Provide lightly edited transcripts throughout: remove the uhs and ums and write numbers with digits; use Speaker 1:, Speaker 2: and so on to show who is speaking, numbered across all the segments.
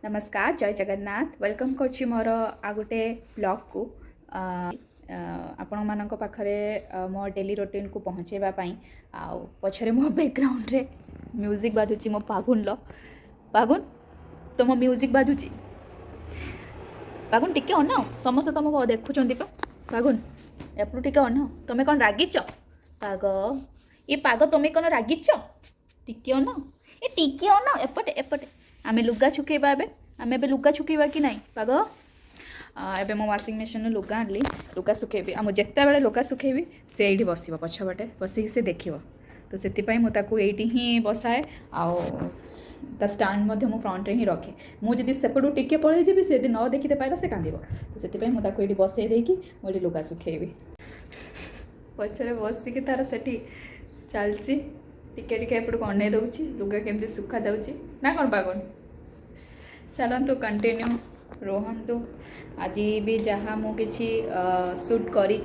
Speaker 1: नमस्कार जय जगन्नाथ वेलकम करुच्ची मोर आ गोटे ब्लॉग को आपण मानक पाखरे मो डेली रूटीन को पहुँचेबा पई आ पछरे मो बैकग्राउंड रे म्यूजिक बाजुची मो पागुन लो पागुन तो मो म्यूजिक बाजुची पागुन टिके अनाओ समस्त तुमको देखुचंती पागुन एपटू टिके अनाओ तमे कौन रागिच पाग ये पाग तमे कौन रागिच टिके अनाओ ए टिके अनाओ एपटे एपटे आमे लुगा छुकेबा एबे आमे एबे लुगा छुकेबा कि नाही पाग एबे मो वाशिंग मशीन लुगा आनली लुगा सुखेबी आ मो जेते बेले लुगा सुखेबी से एठी बसिबो पछबटे बसिक से देखिबो तो सेति पई मो ताकू एठी ही बसाए आओ ता स्टैंड मध्य मो फ्रंट रे ही रखे मु जदि सेपटू टिके पळे जेबी से न देखिते पाइला से कांदिबो तो सेति पई मो ताकू एठी बसै देकी मो एठी लुगा सुखेबी पछरे बसिक तार सेठी चलची टिके टिके एपटू अनै दउची लुगा केमती सुखा जाउची ना कोन पागन चलतु कंटिन्यू रोहतु आज भी जहाँ मु किछि शूट करी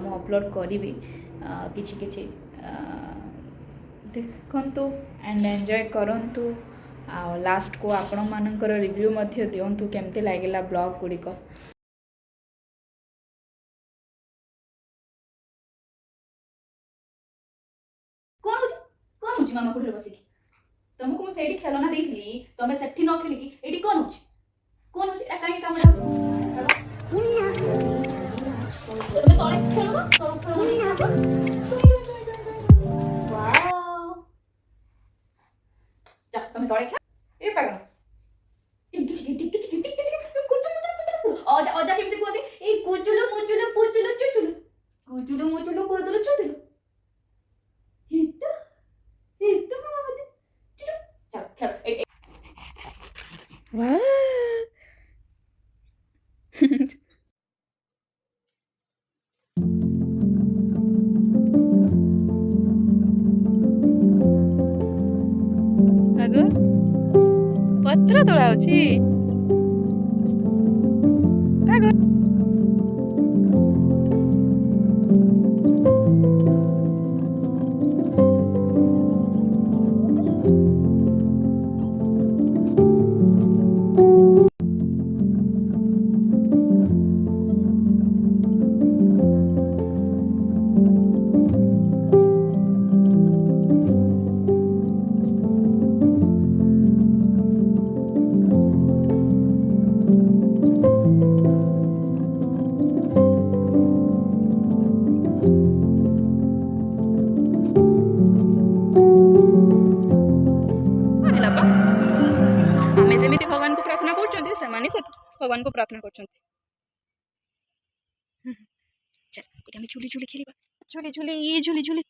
Speaker 1: मु अपलोड करी किछि किछि देखंतु एंड एंजॉय करंतु आ लास्ट को आपण मानकर रिव्यू मध्य दियंतु केमती लागिला ब्लॉग गुडी को कौन होची मामा कुठे बसिकी तुमको मु सेठी खेलना देइथली तमे सेठी न खेलिकी एठी कौन होची एटा काहे कामडा तमे तळे खेलो ना तळे वाओ जा तमे तळे खेल ए पागल टिक टिक टिक टिक टिक कुचुल अजा अजा केमती कोते ए कुचुल मुचुल पुचुल चुचुल कुचुल मुचुल कोदल चुचुल हित हित मामा चल खेल वाह ଆଗ ପତ୍ର ତୋଳା ହଉଛି ଆଗ आमे जेमिति भगवान को प्रार्थना करछन्ती सेमाने से भगवान को प्रार्थना करछन्ती चल ठीक है झूली झूली खेलिबा झूली झूली ये झूली झूली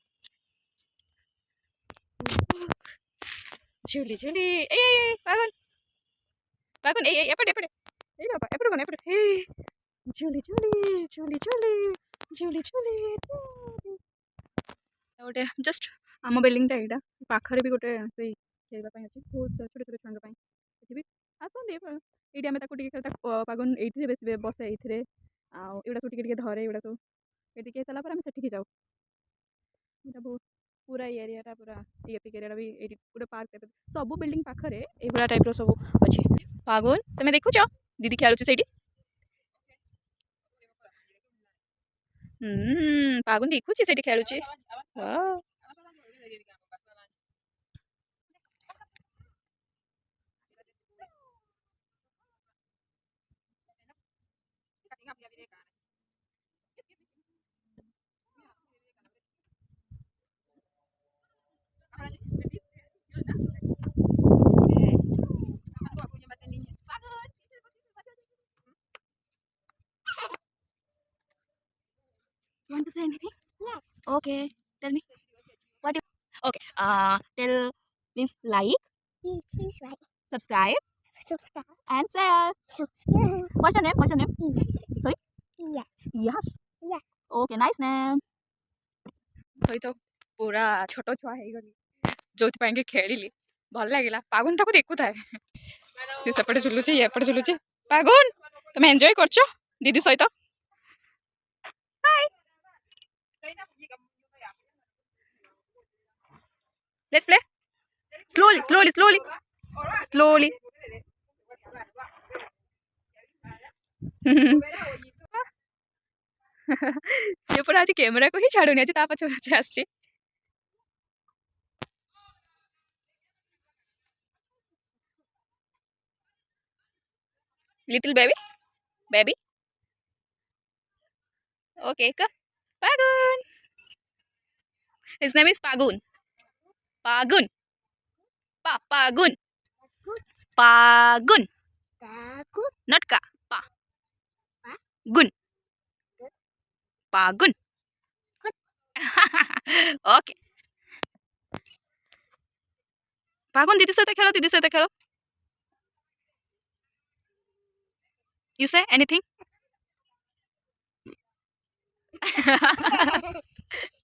Speaker 1: झूली झूली ए पागल पागल ए एपटे एपटे ए बाबा एपटे कोन एपटे ए झूली झूली झूली झूली झूली झूली गोटे जस्ट आम बिल्डिंग एटा पाखरे भी गोटे से खेलबा पई अछि बहुत छोटे छोटे छुआ पई एठी भी आसन दे एठी आमे ताको टिके खेलता पागन एठी बेस बसे एथिरे आ एडा सब टिके टिके धरे एडा सब एठी के सला पर आमे सेठी जाऊ एटा बहुत पूरा एरिया पूरा ये एरिया भी एठी गोटे पार्क सब बिल्डिंग पाखरे ए बड़ा टाइप रो सब अछि पागल तमे देखु छ दीदी खेलुछ सेठी पागन देखु छ सेठी खेलुछ वाह You want to say anything? Yes. Okay. Tell me. What? Okay. Tell please like. Please like. Subscribe. Subscribe. And share. Subscribe. What's your name? What's your name? Yes. Sorry. Yes. Yes. Yes. Okay. Nice name. तो पूरा छोट छुआ है जो खेली भल लगे पागुन ताको देखु था सी सेपटे झुलुचे एपटे झुलुचे पागुन तुम एंजॉय करछ दीदी सहित let's play slowly slowly slowly slowly ସେ ପୁରା ଆଜି କ୍ୟାମେରାକୁ ହିଁ ଛାଡ଼ୁନି, ଆଜି ତା ପଛେ ପଛେ ଆସିଛି। Little baby, baby. Okay, come. Pagun. His name is Pagun. Pagun. Pagun. Pagun. Not ka. Pa. Gun. Pagun. Okay. Pagun, didi sahite khelo, didi sahite khelo. You say anything?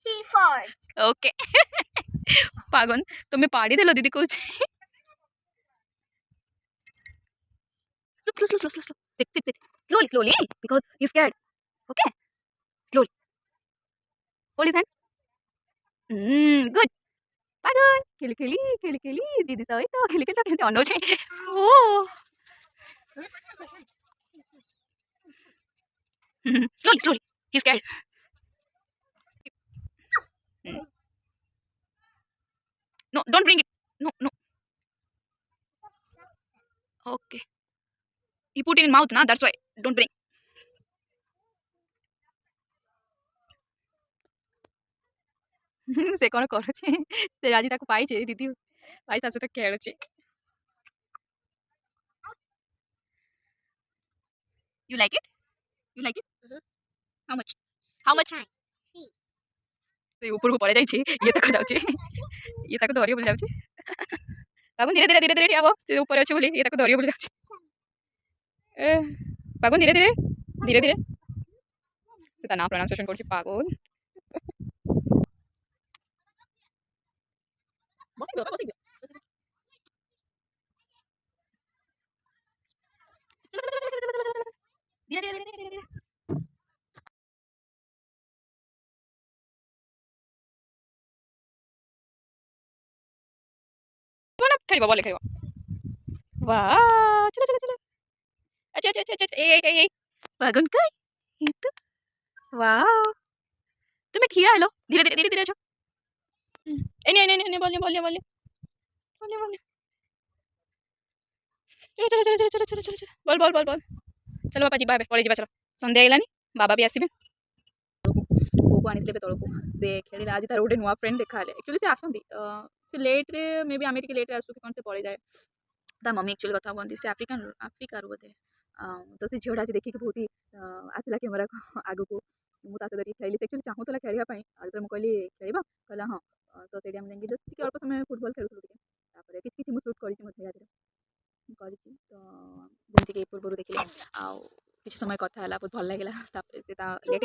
Speaker 2: He farts.
Speaker 1: Okay. Pagun, तुम्हें पाड़ी देलो दीदी कुछ. Slow. Sit. Slowly, because he's scared. Okay. Slowly. Hold his hand. Good. Pagun. Kili. Didi sahite kili to kili ono che. Oh. Slowly. He's scared. No, don't bring it. No. Okay. He put it in mouth, na? That's why. Don't bring. ସେ କ'ଣ କରୁଛି? ସେ ଆଜି ତାକୁ ପାଇଛି, ଦିଦି ପାଇ ତା ସହିତ ଖେଳୁଛି। You like it? How much? ସେ ଉପରକୁ ପଳେଇ ଯାଇଛି, ଇଏ ତାକୁ ଯାଉଛି, ଇଏ ତାକୁ ଧରିବ ବୋଲି ଯାଉଛି। ପାଗୁନ ଧୀରେ ଠିଆ ହବ, ସେ ଉପରେ ଅଛି ବୋଲି ଇଏ ତାକୁ ଧରିବ ବୋଲି ଯାଉଛି। ପାଗୁନ ଧୀରେ ସେ ତା ନାଁ ପ୍ରନାଉନ୍ସିଏସନ କରୁଛି ପାଗୁନ। ବସିବି। ଧୀରେ। ଖେଳିବ ବଲେ ଖେଳିବ। ଚାଲ। अच्छा। ए पागुन का वाओ तुम्हें ठिया हेलो धीरे अच्छो ए नहीं बोलिए चलो बोल चलो बापा जीवा पड़े चलो संध्या आइलानी बाबा भी आसबे पुओ को आनी तलक से खेल आज तार गोटे नुआ फ्रेंड देखा एक्चुअली से आसती से लेट्रे मे बी आम लेट्रे आसू कि कौन से पड़े जाए ता मम्मी एक्चुअली कथा कहती से आफ्रिकार बोधे तो से झीटा आज देखिए बहुत ही आसला कैमेरा आग को मुझे धरिक खेली से एक्चुअली चाहूला खेलवाई जो मुझे खेल कहला हाँ तो से जस्ट अल्प समय फुटबल खेलुलू किसी शूट कर जमीक पूर्व देखिए किसी समय कथा है बहुत भल लगे से छोट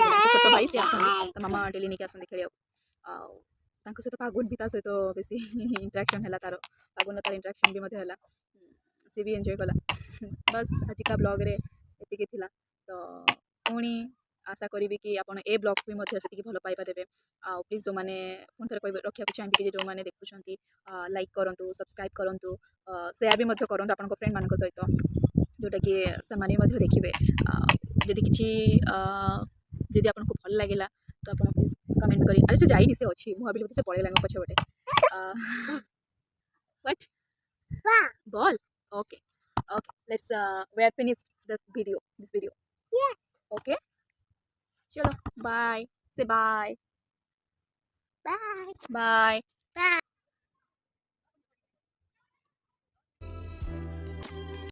Speaker 1: भाई सी आसती मामा डेली नहीं आसती खेल सहित पागुन भी सहित बेस इंटराक्शन है तार पागुन तार इंटराक्शन भी है सी भी एंजॉय कला बस आज का ब्लॉग रे एतिकी थिला तो पुणी आशा करी कि आपन ए ब्लॉग भी से भल पाइबा देवे प्लीज जो मैंने पुणी थे रखा चाहिए कि जो मैंने देखुं लाइक करूँ सब्सक्राइब करूँ सेयार भी करूँ आप फ्रेंड मान सहित जोटा कि से देखिए जदि किसी जदि आपको भल लगे तो आप प्लीज कमेंट करें अरे से जाइनी से अच्छी मुझे भाविली से पड़ेगा पछे पटे what ball okay let's we are finished this video
Speaker 2: Yes.
Speaker 1: okay chalo bye say bye
Speaker 2: Bye.
Speaker 1: bye
Speaker 2: Bye.